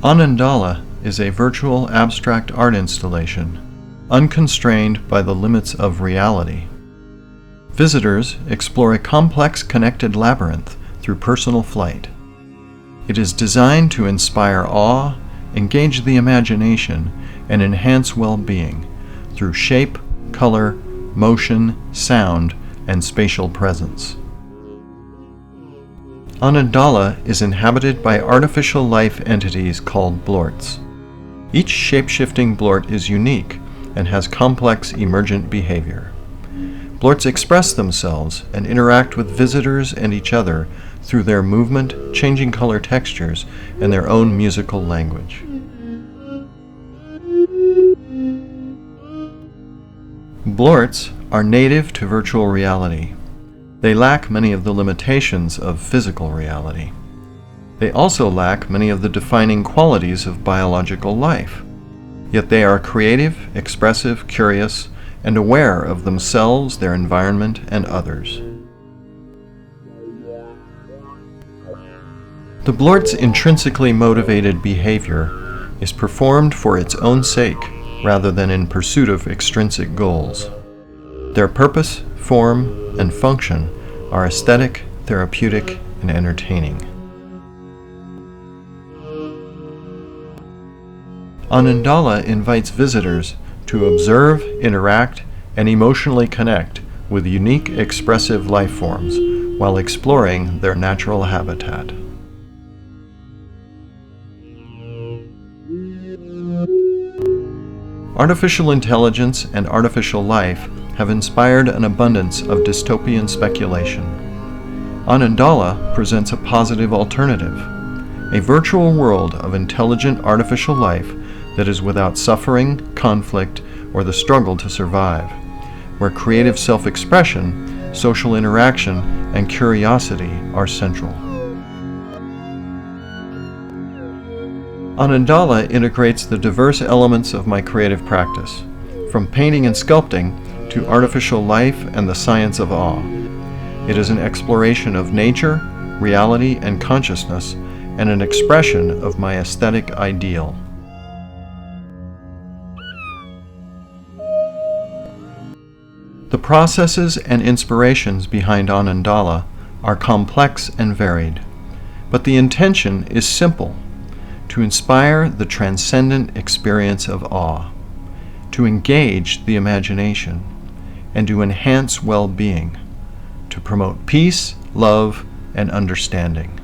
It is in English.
Anandala is a virtual abstract art installation, unconstrained by the limits of reality. Visitors explore a complex connected labyrinth through personal flight. It is designed to inspire awe, engage the imagination, and enhance well-being through shape, color, motion, sound, and spatial presence. Anandala is inhabited by artificial life entities called Blorts. Each shape-shifting Blort is unique and has complex emergent behavior. Blorts express themselves and interact with visitors and each other through their movement, changing color textures, and their own musical language. Blorts are native to virtual reality. They lack many of the limitations of physical reality. They also lack many of the defining qualities of biological life. Yet they are creative, expressive, curious, and aware of themselves, their environment, and others. The Blort's intrinsically motivated behavior is performed for its own sake rather than in pursuit of extrinsic goals. Their purpose, form, and function are aesthetic, therapeutic, and entertaining. Anandala invites visitors to observe, interact, and emotionally connect with unique expressive life forms while exploring their natural habitat. Artificial intelligence and artificial life have inspired an abundance of dystopian speculation. Anandala presents a positive alternative, a virtual world of intelligent artificial life that is without suffering, conflict, or the struggle to survive, where creative self-expression, social interaction, and curiosity are central. Anandala integrates the diverse elements of my creative practice, from painting and sculpting to artificial life and the science of awe. It is an exploration of nature, reality, and consciousness, and an expression of my aesthetic ideal. The processes and inspirations behind Anandala are complex and varied, but the intention is simple: to inspire the transcendent experience of awe, to engage the imagination, and to enhance well-being, to promote peace, love, and understanding.